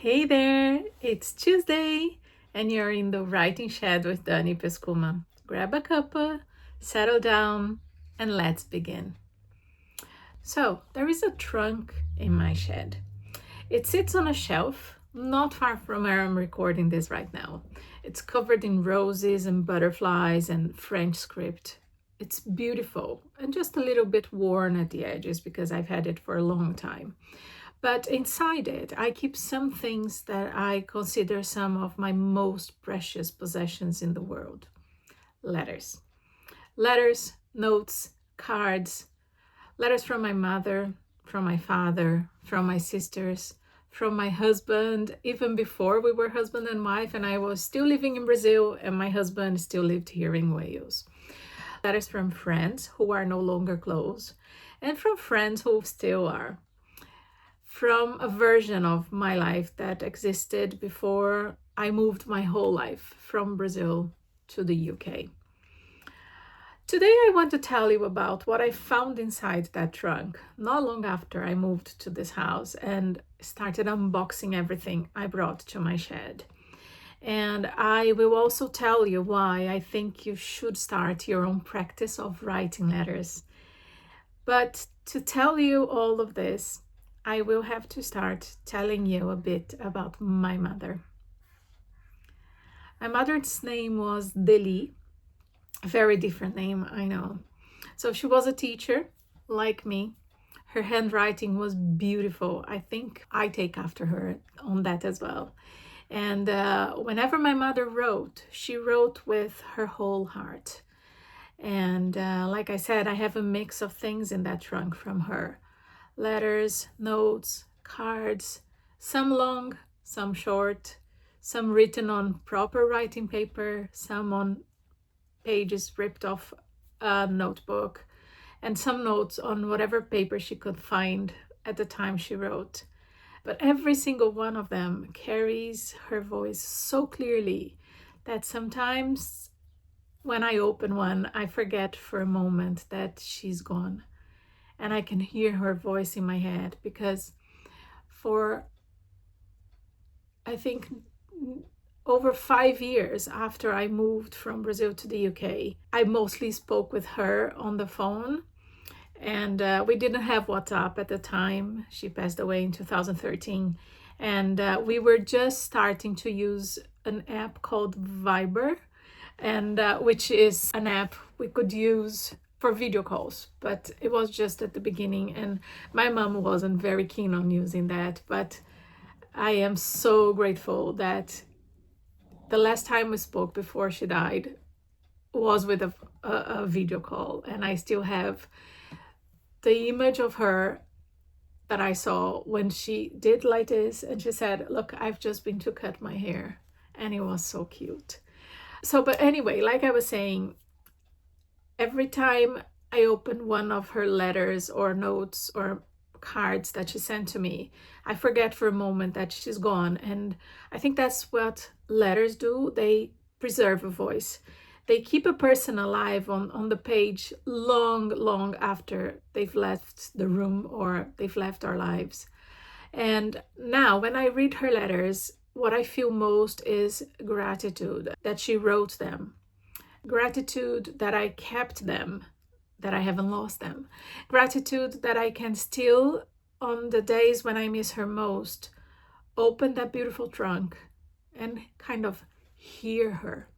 Hey there, it's Tuesday and you're in the writing shed with Dani Pescuma. Grab a cuppa, settle down, and let's begin. So, there is a trunk in my shed. It sits on a shelf, not far from where I'm recording this right now. It's covered in roses and butterflies and French script. It's beautiful and just a little bit worn at the edges because I've had it for a long time. But inside it, I keep some things that I consider some of my most precious possessions in the world. Letters. Letters, notes, cards, letters from my mother, from my father, from my sisters, from my husband, even before we were husband and wife, and I was still living in Brazil, and my husband still lived here in Wales. Letters from friends who are no longer close, and from friends who still are. From a version of my life that existed before I moved my whole life from Brazil to the UK. Today I want to tell you about what I found inside that trunk not long after I moved to this house and started unboxing everything I brought to my shed. And I will also tell you why I think you should start your own practice of writing letters. But to tell you all of this, I will have to start telling you a bit about my mother. My mother's name was Deli, a very different name, I know. So she was a teacher, like me. Her handwriting was beautiful. I think I take after her on that as well. And whenever my mother wrote, she wrote with her whole heart. And like I said, I have a mix of things in that trunk from her. Letters, notes, cards, some long, some short, some written on proper writing paper, some on pages ripped off a notebook, and some notes on whatever paper she could find at the time she wrote. But every single one of them carries her voice so clearly that sometimes when I open one, I forget for a moment that she's gone. And I can hear her voice in my head because for, I think, over 5 years after I moved from Brazil to the UK, I mostly spoke with her on the phone. And we didn't have WhatsApp at the time. She passed away in 2013. And we were just starting to use an app called Viber, and which is an app we could use for video calls, but it was just at the beginning and my mom wasn't very keen on using that. But I am so grateful that the last time we spoke before she died was with a video call, and I still have the image of her that I saw when she did like this and she said, "Look, I've just been to cut my hair," and it was so cute. So, but anyway, like I was saying, every time I open one of her letters or notes or cards that she sent to me, I forget for a moment that she's gone. And I think that's what letters do. They preserve a voice. They keep a person alive on the page long after they've left the room or they've left our lives. And now when I read her letters, what I feel most is gratitude that she wrote them. Gratitude that I kept them, that I haven't lost them. Gratitude that I can still, on the days when I miss her most, open that beautiful trunk and kind of hear her.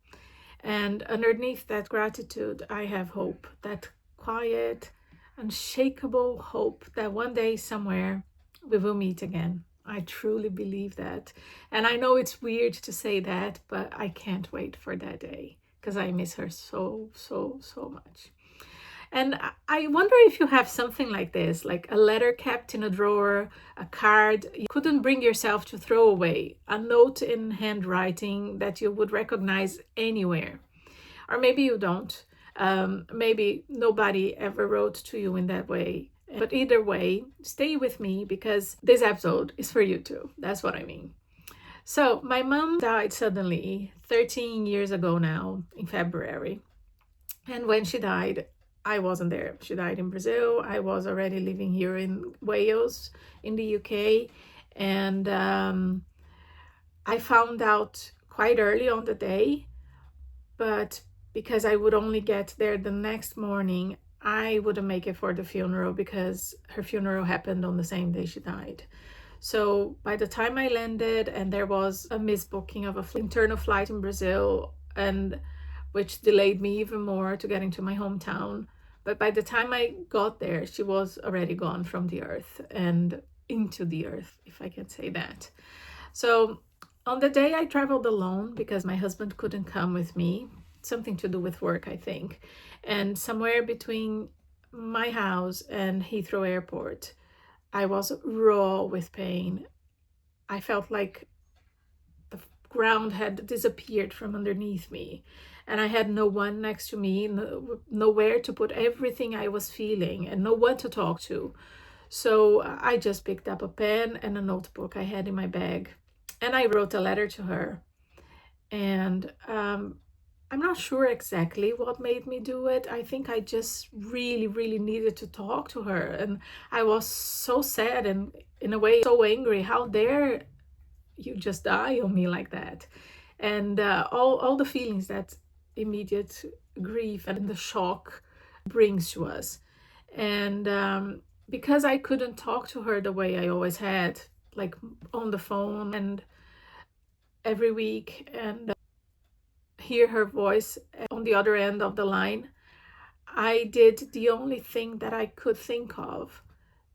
And underneath that gratitude, I have hope, that quiet, unshakable hope that one day somewhere we will meet again. I truly believe that. And I know it's weird to say that, but I can't wait for that day because I miss her so much. And I wonder if you have something like this, like a letter kept in a drawer, a card you couldn't bring yourself to throw away, a note in handwriting that you would recognize anywhere. Or maybe you don't. Maybe nobody ever wrote to you in that way. But either way, stay with me because this episode is for you too. That's what I mean. So my mom died suddenly 13 years ago now in February. And when she died, I wasn't there. She died in Brazil. I was already living here in Wales, in the UK. And I found out quite early on the day, but because I would only get there the next morning, I wouldn't make it for the funeral because her funeral happened on the same day she died. So by the time I landed, and there was a misbooking of a internal flight in Brazil, and which delayed me even more to getting to my hometown. But by the time I got there, she was already gone from the earth and into the earth, if I can say that. So on the day I traveled alone because my husband couldn't come with me, something to do with work, I think. And somewhere between my house and Heathrow Airport, I was raw with pain. I felt like the ground had disappeared from underneath me, and I had no one next to me, nowhere to put everything I was feeling, and no one to talk to. So I just picked up a pen and a notebook I had in my bag, and I wrote a letter to her. And I'm not sure exactly what made me do it. I think I just really, really needed to talk to her. And I was so sad and, in a way, so angry. How dare you just die on me like that? And all the feelings that immediate grief and the shock brings to us. And because I couldn't talk to her the way I always had, like on the phone and every week, and hear her voice on the other end of the line, I did the only thing that I could think of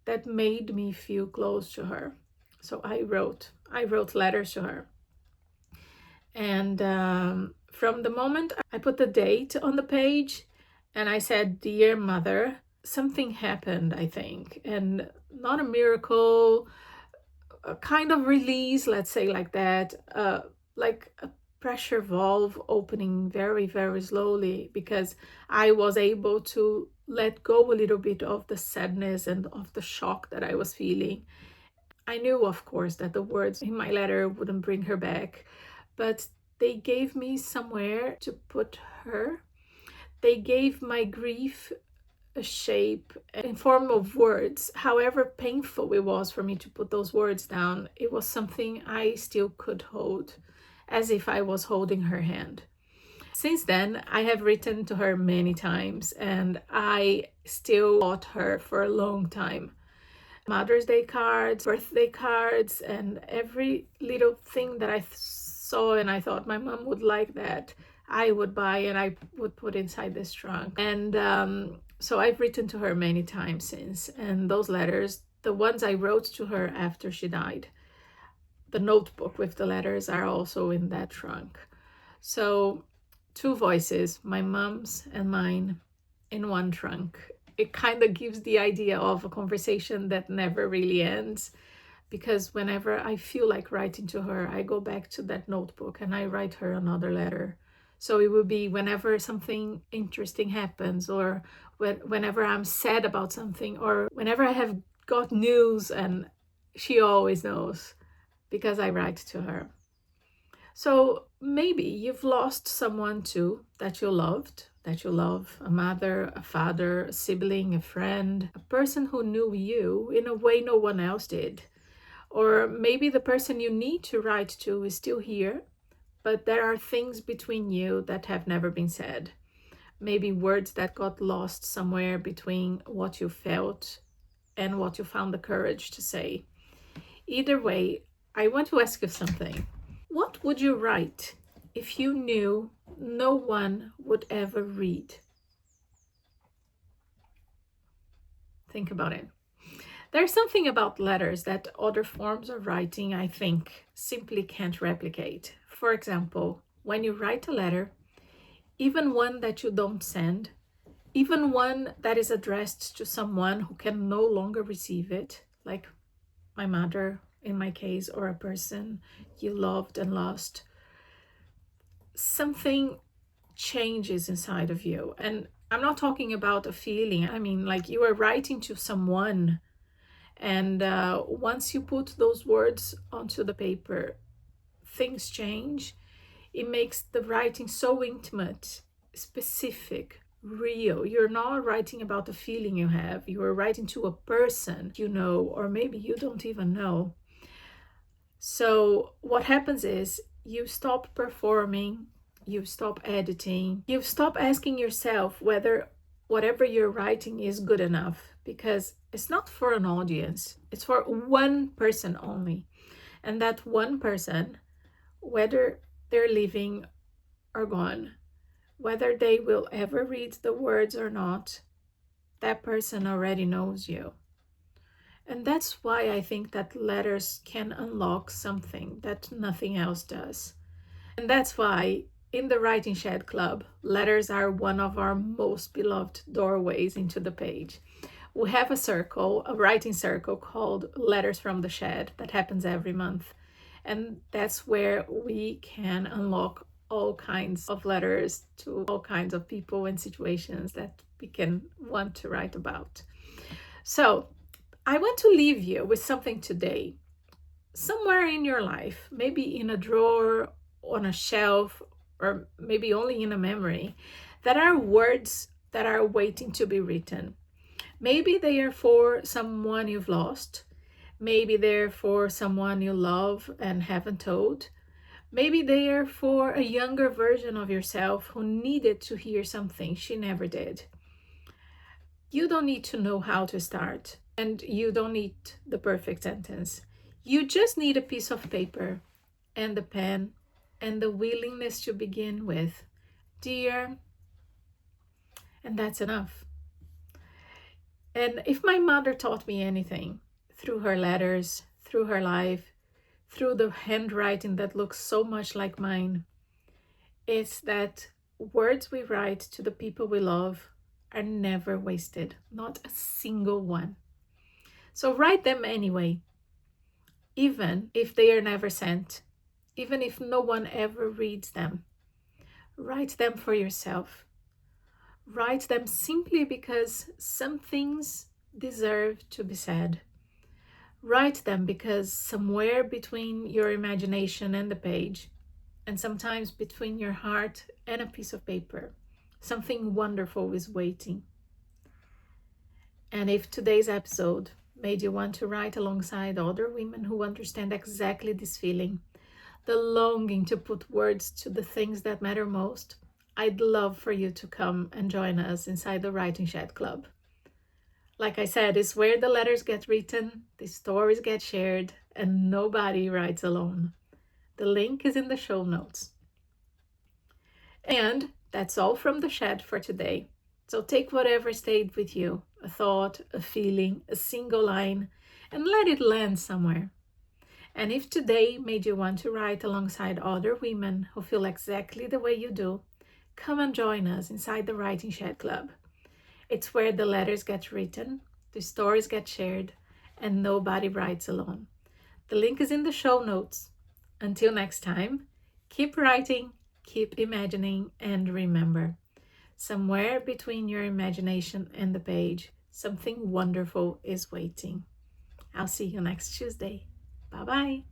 that made me feel close to her. So I wrote letters to her. And from the moment I put the date on the page and I said, "Dear Mother," something happened, I think. And not a miracle, a kind of release, let's say, like that, like a pressure valve opening very, very slowly, because I was able to let go a little bit of the sadness and of the shock that I was feeling. I knew, of course, that the words in my letter wouldn't bring her back, but they gave me somewhere to put her. They gave my grief a shape in form of words. However painful it was for me to put those words down, it was something I still could hold, as if I was holding her hand. Since then, I have written to her many times, and I still thought her for a long time. Mother's Day cards, birthday cards, and every little thing that I saw and I thought my mom would like that, I would buy and I would put inside this trunk. And so I've written to her many times since. And those letters, the ones I wrote to her after she died, the notebook with the letters, are also in that trunk. So 2 voices, my mom's and mine, in one trunk. It kind of gives the idea of a conversation that never really ends, because whenever I feel like writing to her, I go back to that notebook and I write her another letter. So it will be whenever something interesting happens, or whenever I'm sad about something, or whenever I have got news, and she always knows because I write to her. So maybe you've lost someone too that you loved, that you love, a mother, a father, a sibling, a friend, a person who knew you in a way no one else did. Or maybe the person you need to write to is still here, but there are things between you that have never been said. Maybe words that got lost somewhere between what you felt and what you found the courage to say. Either way, I want to ask you something. What would you write if you knew no one would ever read? Think about it. There's something about letters that other forms of writing, I think, simply can't replicate. For example, when you write a letter, even one that you don't send, even one that is addressed to someone who can no longer receive it, like my mother in my case, or a person you loved and lost, something changes inside of you. And I'm not talking about a feeling. I mean, like, you are writing to someone, and once you put those words onto the paper, things change. It makes the writing so intimate, specific, real. You're not writing about a feeling you have. You are writing to a person you know, or maybe you don't even know. So what happens is you stop performing, you stop editing, you stop asking yourself whether whatever you're writing is good enough, because it's not for an audience, it's for one person only. And that one person, whether they're living or gone, whether they will ever read the words or not, that person already knows you. And that's why I think that letters can unlock something that nothing else does. And that's why in the Writing Shed Club, letters are one of our most beloved doorways into the page. We have a circle, a writing circle called Letters from the Shed that happens every month. And that's where we can unlock all kinds of letters to all kinds of people and situations that we can want to write about. So I want to leave you with something today. Somewhere in your life, maybe in a drawer, on a shelf, or maybe only in a memory, that are words that are waiting to be written. Maybe they are for someone you've lost. Maybe they're for someone you love and haven't told. Maybe they are for a younger version of yourself who needed to hear something she never did. You don't need to know how to start, and you don't need the perfect sentence. You just need a piece of paper and a pen and the willingness to begin with, "Dear," and that's enough. And if my mother taught me anything through her letters, through her life, through the handwriting that looks so much like mine, it's that words we write to the people we love are never wasted, not a single one. So write them anyway, even if they are never sent, even if no one ever reads them. Write them for yourself. Write them simply because some things deserve to be said. Write them because somewhere between your imagination and the page, and sometimes between your heart and a piece of paper, something wonderful is waiting. And if today's episode made you want to write alongside other women who understand exactly this feeling, the longing to put words to the things that matter most, I'd love for you to come and join us inside the Writing Shed Club. Like I said, it's where the letters get written, the stories get shared, and nobody writes alone. The link is in the show notes. And that's all from the shed for today. So take whatever stayed with you, a thought, a feeling, a single line, and let it land somewhere. And if today made you want to write alongside other women who feel exactly the way you do, come and join us inside the Writing Shed Club. It's where the letters get written, the stories get shared, and nobody writes alone. The link is in the show notes. Until next time, keep writing, keep imagining, and remember, somewhere between your imagination and the page, something wonderful is waiting. I'll see you next Tuesday. Bye-bye.